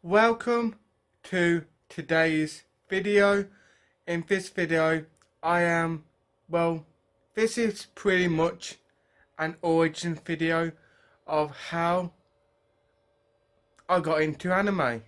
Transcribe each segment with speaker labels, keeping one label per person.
Speaker 1: Welcome to today's video. In this video this is pretty much an origin video of how I got into anime.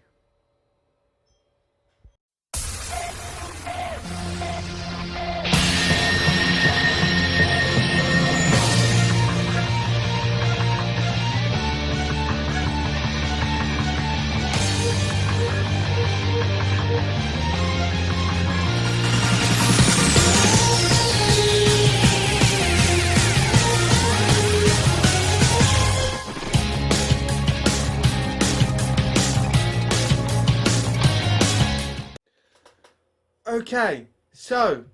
Speaker 1: Okay, so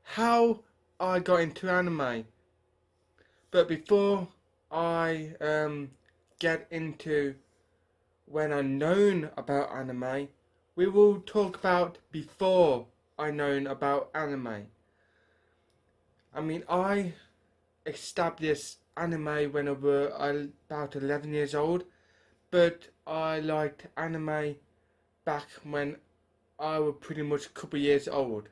Speaker 1: how I got into anime. But before I get into when I known about anime, we will talk about before I known about anime. I established anime when I was about 11 years old, but I liked anime back when I was pretty much a couple years old.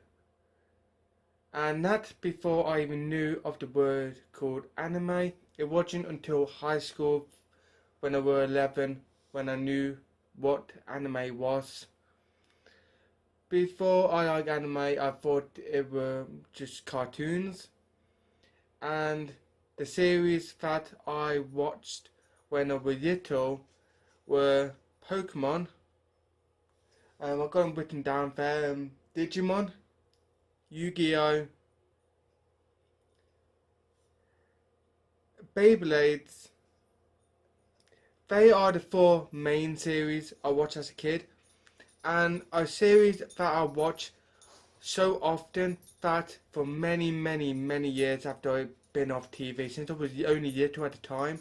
Speaker 1: And that's before I even knew of the word called anime. It wasn't until high school when I was 11 when I knew what anime was. Before I liked anime, I thought it were just cartoons. And the series that I watched when I was little were Pokemon. I've got them written down there. Digimon, Yu-Gi-Oh, Beyblades. They are the four main series I watched as a kid, and a series that I watch so often that for many years after I've been off TV, since I was only little at the time,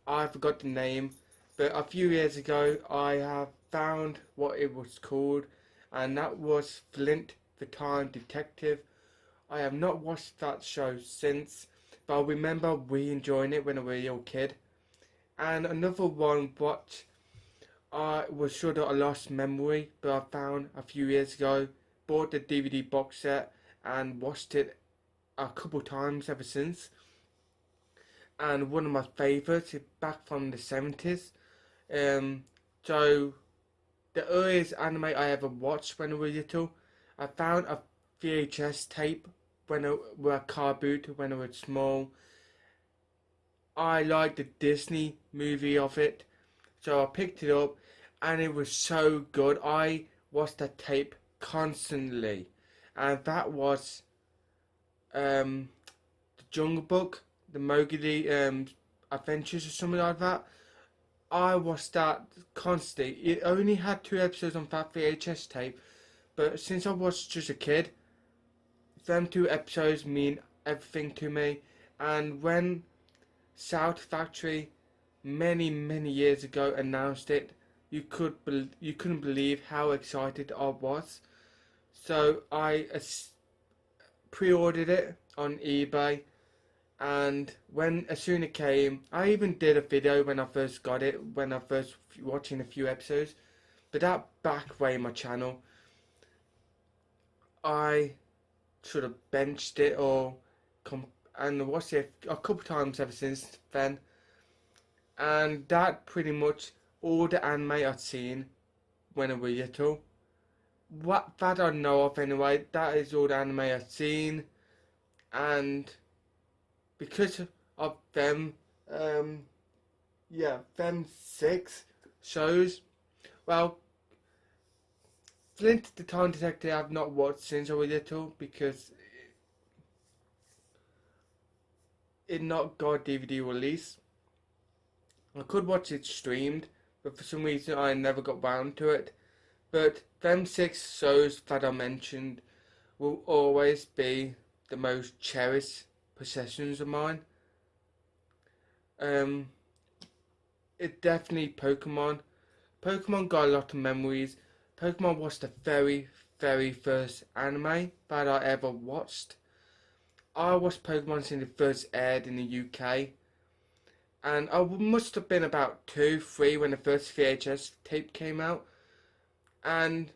Speaker 1: I forgot the name, but a few years ago I have found what it was called, and that was Flint the Time Detective. I have not watched that show since, but I remember we enjoying it when I was a little kid. And another one what I was sure that I lost memory, but I found a few years ago, bought the DVD box set and watched it a couple times ever since. And one of my favourites is back from the 70s. So the earliest anime I ever watched when I was little, I found a VHS tape when I was a car boot when I was small. I liked the Disney movie of it, so I picked it up and it was so good. I watched that tape constantly, and that was the Jungle Book, the Mowgli Adventures or something like that. I watched that constantly. It only had 2 episodes on that VHS tape, but since I was just a kid, them 2 episodes mean everything to me. And when South Factory many years ago announced it, you couldn't believe how excited I was. So I pre-ordered it on eBay, and as soon as it came, I even did a video when I first got it, when I first watching a few episodes. But that back way my channel, I sort of benched it and watched it a couple times ever since then. And that pretty much all the anime I'd seen when I was little. What that I know of anyway, that is all the anime I've seen. And because of them, them 6 shows, well, Flint the Time Detective I've not watched since I was little because it not got a DVD release. I could watch it streamed, but for some reason I never got round to it. But them 6 shows that I mentioned will always be the most cherished possessions of mine. It definitely Pokemon. Pokemon got a lot of memories. Pokemon was the very first anime that I ever watched. I watched Pokemon since it first aired in the UK, and I must have been about 2, 3 when the first VHS tape came out. And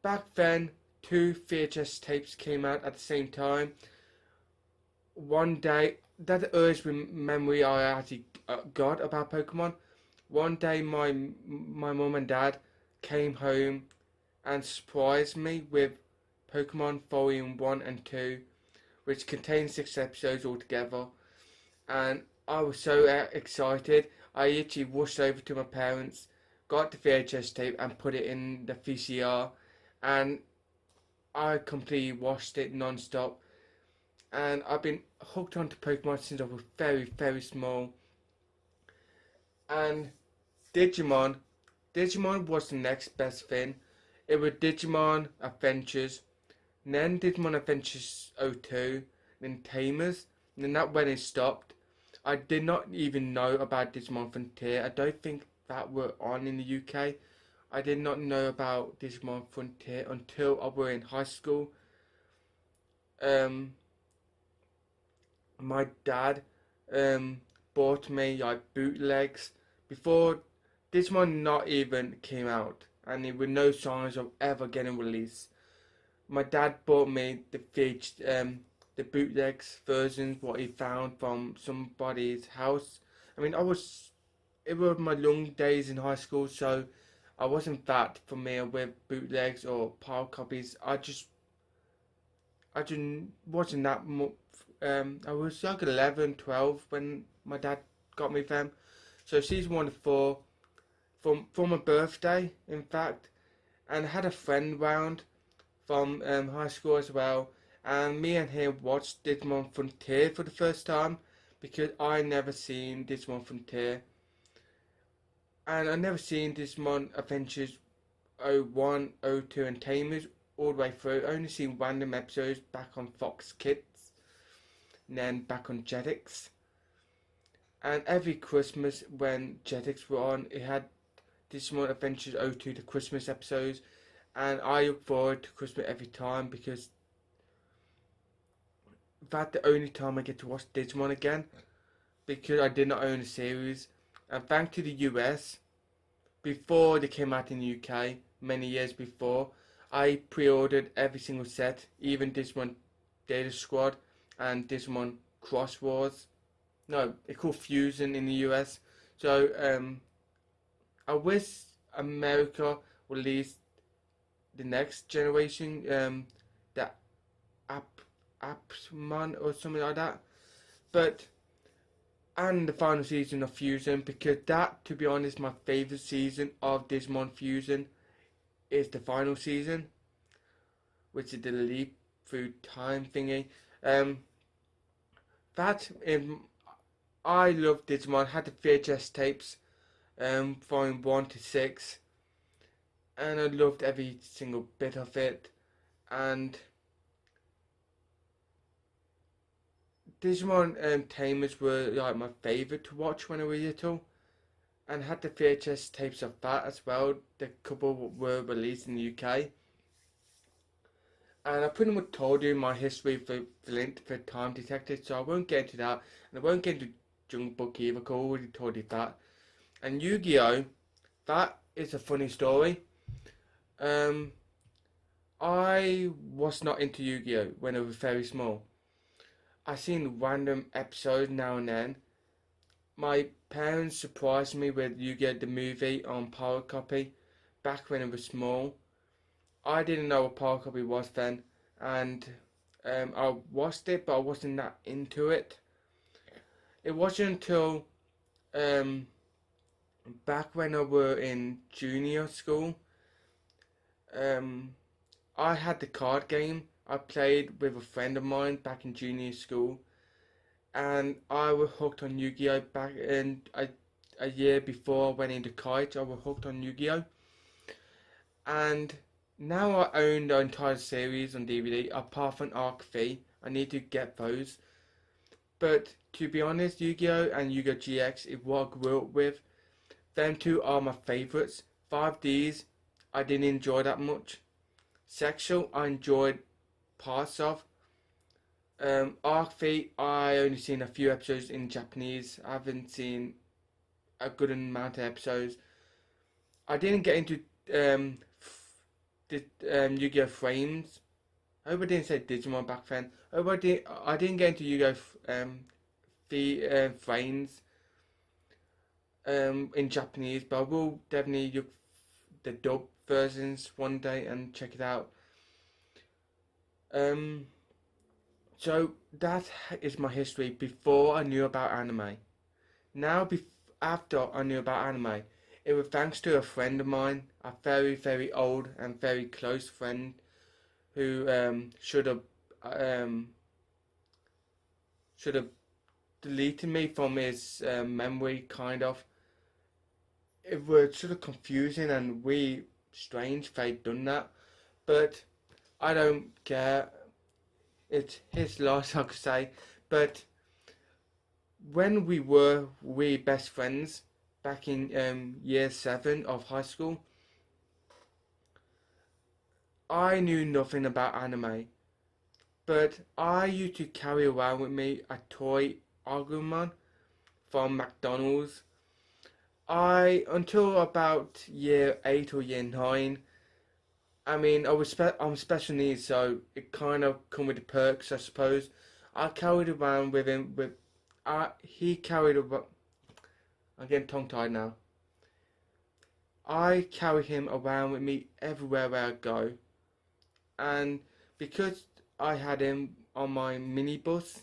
Speaker 1: back then, 2 VHS tapes came out at the same time. One day, that the earliest memory I actually got about Pokemon. One day, my mum and dad came home and surprised me with Pokemon Volume 1 and 2, which contains 6 episodes altogether. And I was so excited. I literally rushed over to my parents, got the VHS tape and put it in the VCR, and I completely watched it non-stop. And I've been hooked onto Pokemon since I was very, very small. And Digimon was the next best thing. It was Digimon Adventures, then Digimon Adventures 02, then Tamers, and then that when it stopped. I did not even know about Digimon Frontier. I don't think that were on in the UK. I did not know about Digimon Frontier until I was in high school. My dad bought me like bootlegs before Digimon not even came out, and there were no signs of ever getting released. My dad bought me the bootlegs versions what he found from somebody's house. I mean, it was my young days in high school, so I wasn't that familiar with bootlegs or pile copies. I just wasn't that much. I was like 11, 12 when my dad got me them. So season 1 to 4 for my birthday, in fact, and I had a friend round from high school as well, and me and him watched Digimon Frontier for the first time because I never seen Digimon Frontier, and I never seen Digimon Adventures 01, 02 and Tamers all the way through. I only seen random episodes back on Fox Kids and then back on Jetix. And every Christmas when Jetix were on, it had Digimon Adventures 02 the Christmas episodes, and I look forward to Christmas every time because that's the only time I get to watch Digimon again, because I did not own the series. And thanks to the US, before they came out in the UK, many years before, I pre-ordered every single set, even Digimon Data Squad and Digimon Cross Wars. No, it's called Fusion in the US. So I wish America released the next generation, the Appsman or something like that. But and the final season of Fusion, because that, to be honest, my favourite season of Digimon Fusion is the final season, which is the leap through time thingy. I love Digimon. Had the VHS tapes, from 1 to 6, and I loved every single bit of it. And Digimon Tamers were like my favourite to watch when I was little, and had the VHS tapes of that as well. The couple were released in the UK. And I pretty much told you my history for Flint for Time Detective, so I won't get into that. And I won't get into Jungle Book either, because I already told you that. And Yu-Gi-Oh! That is a funny story. I was not into Yu-Gi-Oh! When I was very small. I seen random episodes now and then. My parents surprised me with Yu-Gi-Oh! The movie on power copy back when I was small. I didn't know what power copy was then, and I watched it, but I wasn't that into it. It wasn't until back when I were in junior school. I had the card game. I played with a friend of mine back in junior school, and I was hooked on Yu-Gi-Oh! Back in a year before I went into college. I was hooked on Yu-Gi-Oh! And now I own the entire series on DVD, apart from Arc V. I need to get those. But to be honest, Yu-Gi-Oh! And Yu-Gi-Oh! GX is what I grew up with. Them two are my favourites. 5Ds, I didn't enjoy that much. Sexual, I enjoyed parts of. Arc Feet, I only seen a few episodes in Japanese. I haven't seen a good amount of episodes. I didn't get into the Yu-Gi-Oh! Frames. I hope I didn't say Digimon back then. I didn't get into Yu-Gi-Oh! The frames in Japanese, but I will definitely look the dub versions one day and check it out. Um, so that is my history before I knew about anime. Now, after I knew about anime, it was thanks to a friend of mine, a very, very old and very close friend who um, should have deleted me from his memory, kind of. It was sort of confusing and really strange they'd done that, but I don't care. It's his loss, I could say. But when we best friends back in year 7 of high school, I knew nothing about anime, but I used to carry around with me a toy Agumon from McDonald's. Until about year 8 or year 9, I mean, I'm special needs, so it kind of come with the perks, I suppose. I carried around with him he carried around. I'm getting tongue tied now. I carry him around with me everywhere where I go, and because I had him on my minibus,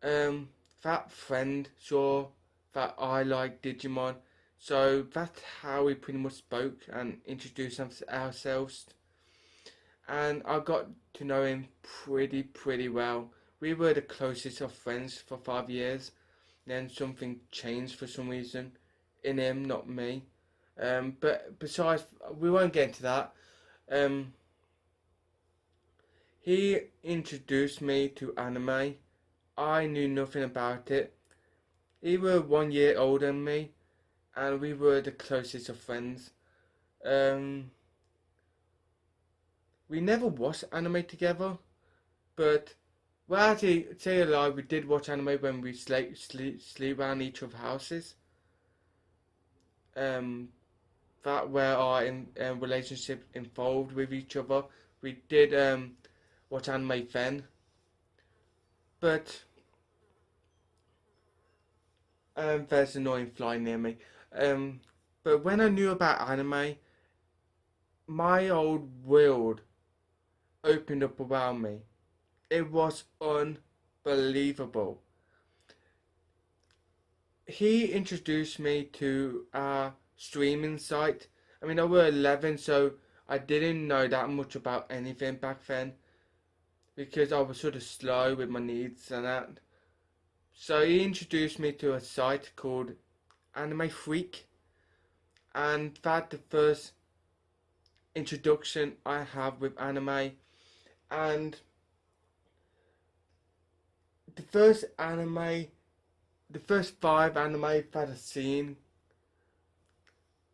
Speaker 1: that friend saw that I like Digimon, so that's how we pretty much spoke and introduced ourselves. And I got to know him pretty well. We were the closest of friends for 5 years. Then something changed for some reason in him, not me. But besides, we won't get into that. Um, he introduced me to anime. I knew nothing about it. He was 1 year older than me, and we were the closest of friends. Um, we never watched anime together, but well, actually, say a lie, we did watch anime when we sleep around each other's houses. Um, that where our relationship involved with each other. We did watch anime then, but there's an annoying fly near me. Um, but when I knew about anime, my old world opened up around me. It was unbelievable. He introduced me to a streaming site. I mean, I was 11, so I didn't know that much about anything back then because I was sort of slow with my needs and that. So he introduced me to a site called Anime Freak, and that's the first introduction I have with anime. And the first anime, the first 5 anime that I've seen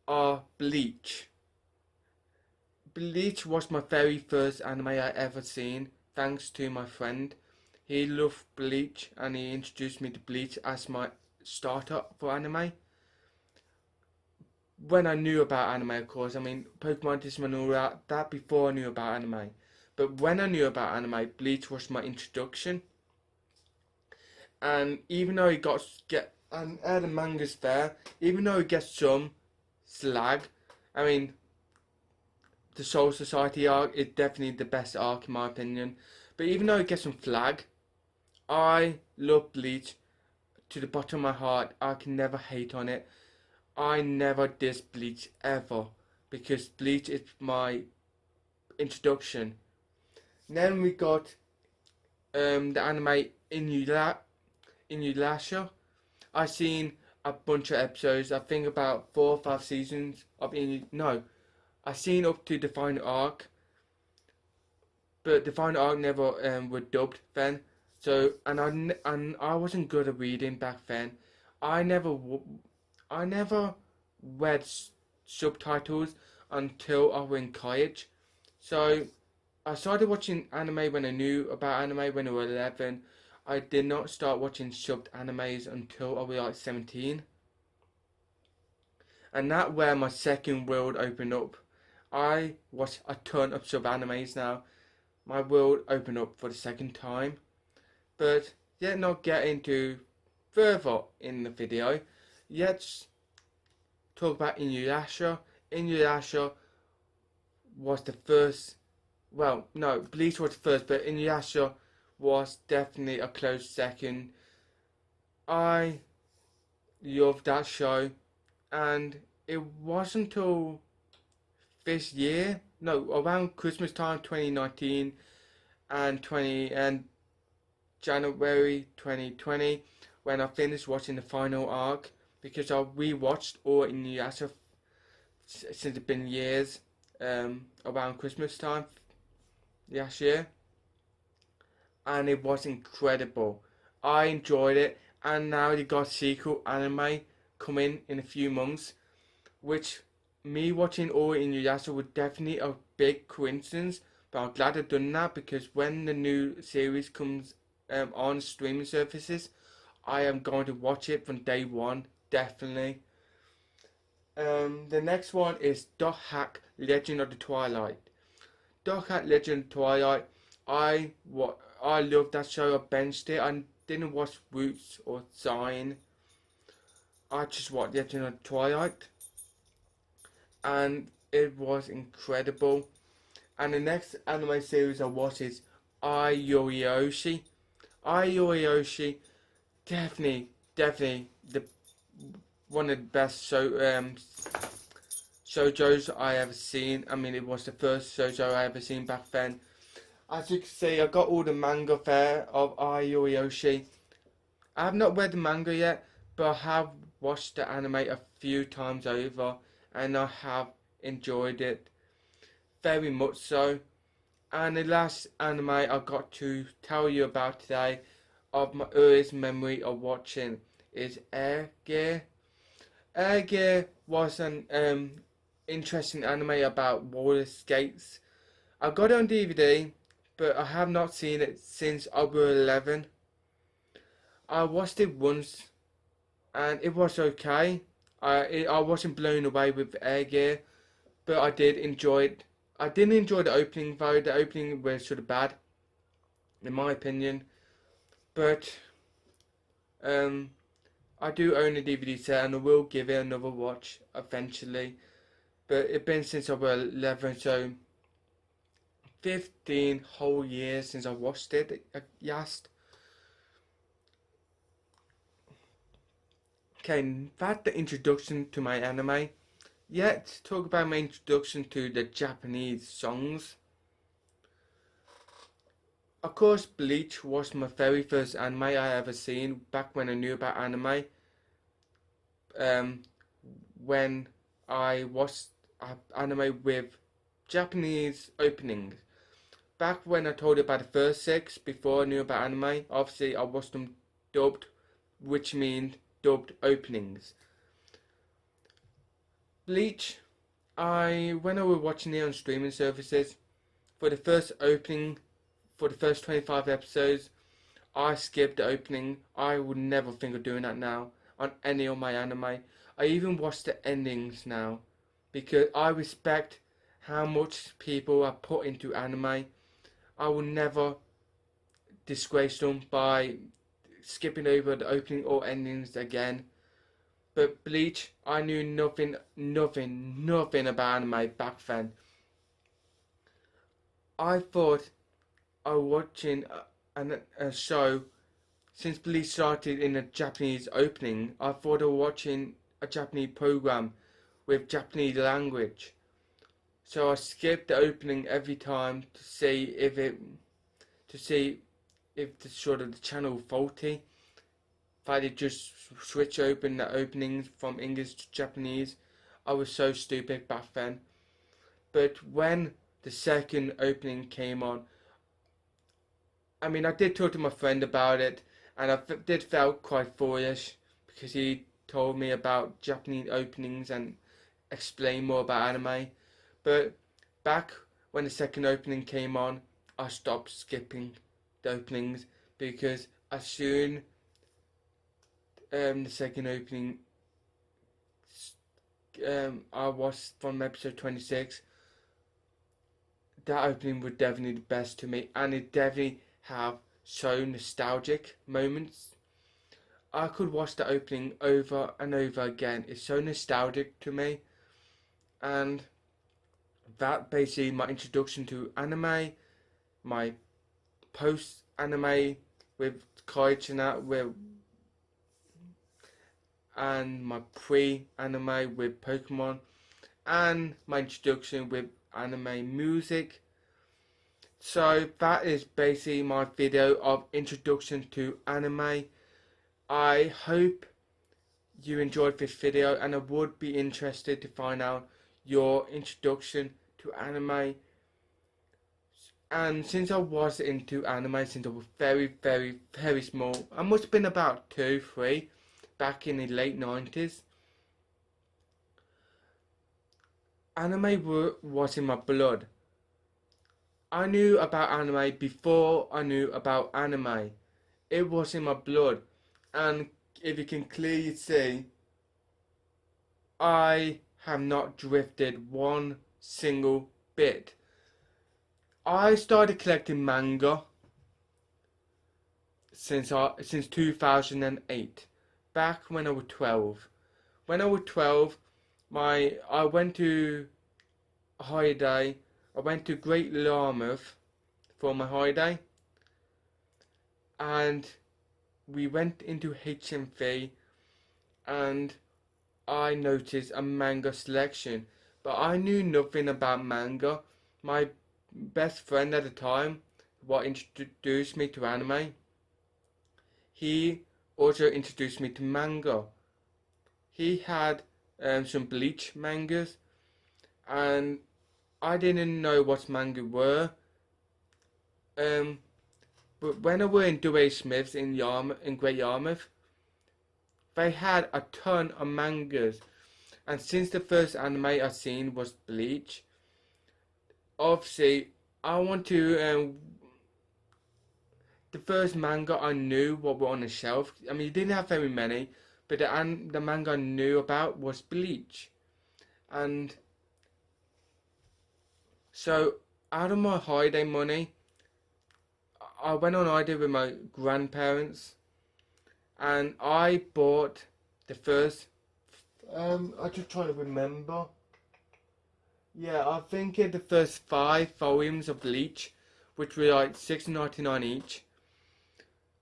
Speaker 1: are Bleach. Bleach was my very first anime I ever seen, thanks to my friend. He loved Bleach and he introduced me to Bleach as my starter for anime. When I knew about anime, of course, I mean, Pokemon, Digimon, all that before I knew about anime. But when I knew about anime, Bleach was my introduction. And even though he and the manga's fair, even though he gets some slag, I mean, the Soul Society arc is definitely the best arc in my opinion. But even though it gets some flag, I love Bleach to the bottom of my heart. I can never hate on it. I never diss Bleach ever because Bleach is my introduction. Then we got the anime Inuyasha. I seen a bunch of episodes. I think about 4 or 5 seasons of No, I seen up to the final arc, but the final arc never were dubbed then. So and I wasn't good at reading back then. I never I never read subtitles until I was in college. So I started watching anime when I knew about anime when I was 11. I did not start watching subbed animes until I was like 17. And that's where my second world opened up. I watch a ton of sub animes now. My world opened up for the second time. But yet not get into further in the video. Let's talk about Inuyasha. Inuyasha was the first. Well, no, Bleach was the first, but Inuyasha was definitely a close second. I loved that show, and it wasn't until this year, no, around Christmas time, 2019 and January 2020, when I finished watching the final arc, because I rewatched all Inuyasha since it's been years, around Christmas time last year, and it was incredible. I enjoyed it, and now they got sequel anime coming in a few months, which me watching all Inuyasha was definitely a big coincidence. But I'm glad I've done that, because when the new series comes on streaming services, I am going to watch it from day one, definitely. The next one is Dot Hack Legend of the Twilight. Dot Hack Legend of the Twilight. I love that show. I benched it. I didn't watch Roots or Sign. I just watched Legend of the Twilight, and it was incredible. And the next anime series I watched is Ayoyoshi. Ayoyoshi, definitely the one of the best shoujos I ever seen. I mean, it was the first shoujo I ever seen back then. As you can see, I got all the manga there of Ayoyoshi. I have not read the manga yet, but I have watched the anime a few times over, and I have enjoyed it very much so. And the last anime I got to tell you about today, of my earliest memory of watching, is Air Gear. Air Gear was an interesting anime about roller skates. I got it on DVD, but I have not seen it since I was 11. I watched it once, and it was okay. I wasn't blown away with Air Gear, but I did enjoy it. I didn't enjoy the opening though. The opening was sort of bad, in my opinion. But I do own a DVD set, and I will give it another watch eventually. But it's been since I was 11, so 15 whole years since I watched it. Yes. Okay, that's the introduction to my anime. Yet, talk about my introduction to the Japanese songs. Of course, Bleach was my very first anime I ever seen back when I knew about anime. When I watched anime with Japanese openings. Back when I told you about the first 6 before I knew about anime, obviously I watched them dubbed, which means dubbed openings. Bleach, when I was watching it on streaming services, for the first opening, for the first 25 episodes, I skipped the opening. I would never think of doing that now on any of my anime. I even watch the endings now, because I respect how much people are put into anime. I will never disgrace them by skipping over the opening or endings again. But Bleach, I knew nothing about anime back then. I thought I was watching a show, since Bleach started in a Japanese opening. I thought I was watching a Japanese program with Japanese language. So I skipped the opening every time to see if the sort of the channel faulty. If I did just switch open the openings from English to Japanese. I was so stupid back then. But when the second opening came on, I mean, I did talk to my friend about it, and I did felt quite foolish, because he told me about Japanese openings and explained more about anime. But back when the second opening came on, I stopped skipping the openings, because as soon the second opening I watched from episode 26, that opening was definitely the best to me, and it definitely have so nostalgic moments. I could watch the opening over and over again. It's so nostalgic to me, and that basically my introduction to anime, my post anime with Kaichi and that, and my pre-anime with Pokemon, and my introduction with anime music. So that is basically my video of introduction to anime. I hope you enjoyed this video, and I would be interested to find out your introduction to anime. And since I was into anime since I was very small, I must have been about 2, 3, back in the late 90s. Anime was in my blood. I knew about anime before I knew about anime. It was in my blood, and if you can clearly see, I have not drifted one single bit. I started collecting manga since 2008, back when I was 12. When I was 12, I went to a holiday. I went to Great Yarmouth for my holiday, and we went into HMV, and I noticed a manga selection, but I knew nothing about manga. My best friend at the time, what introduced me to anime, he also introduced me to manga. He had some Bleach mangas, and I didn't know what manga were. But when I were in Dewey Smith's in Great Yarmouth, they had a ton of mangas. And since the first anime I seen was Bleach, obviously I want to. The first manga I knew what were on the shelf. I mean, you didn't have very many, but the manga I knew about was Bleach, and so out of my holiday money, I went on holiday with my grandparents, and I bought the first. I'm just trying to remember. Yeah, I think the first 5 volumes of Bleach, which were like $6.99 each.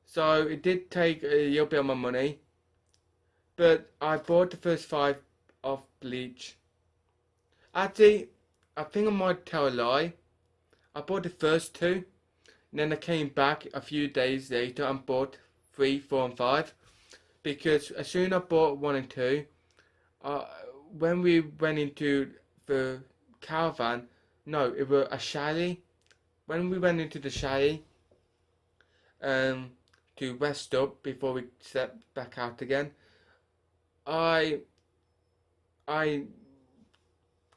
Speaker 1: So it did take a little bit of my money, but I bought the first 5 of Bleach. Actually, I think I might tell a lie. I bought the first 2, and then I came back a few days later and bought 3, 4, and 5. Because as soon as I bought 1 and 2, when we went into the caravan, no, it was a chalet. When we went into the chalet, to rest up before we stepped back out again, I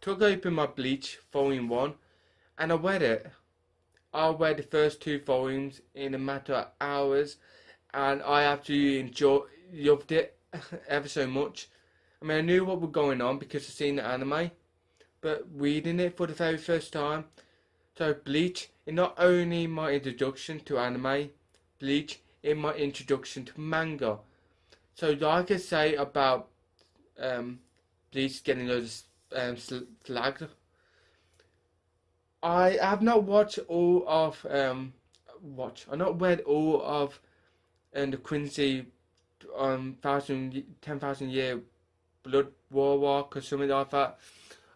Speaker 1: took open my Bleach volume 1, and I read it. I read the first 2 volumes in a matter of hours, and I absolutely loved it ever so much. I mean, I knew what was going on because I'd seen the anime, but reading it for the very first time. So Bleach is not only my introduction to anime, Bleach is my introduction to manga. So like I say about Bleach getting those flagged, I have not watched all of I've not read all of the Quincy 10,000 Year Blood War Walk or something like that.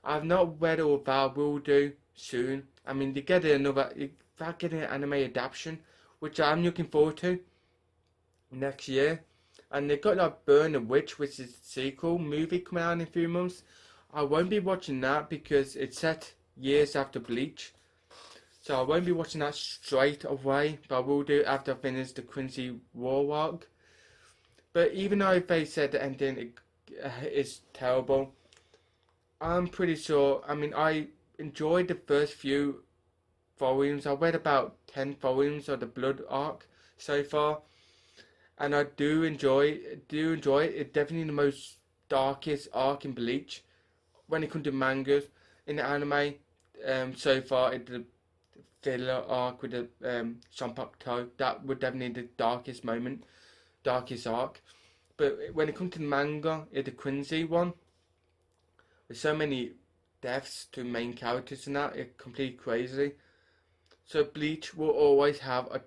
Speaker 1: I've not read all of that. Will do soon. I mean, they're getting an anime adaptation, which I'm looking forward to next year. And they've got like Burn the Witch, which is the sequel movie coming out in a few months. I won't be watching that because it's set years after Bleach. So I won't be watching that straight away, but I will do after I finish the Quincy War arc. But even though they said the ending is terrible, I'm pretty sure, I mean, I enjoyed the first few volumes. I've read about 10 volumes of the Blood arc so far, and I do enjoy it. It's definitely the most darkest arc in Bleach when it comes to mangas. In the anime, so far, the filler arc with the Sanpakuto, that would definitely the darkest arc. But when it comes to the manga, it's the Quincy one. There's so many deaths to main characters and that, it's completely crazy. So Bleach will always have a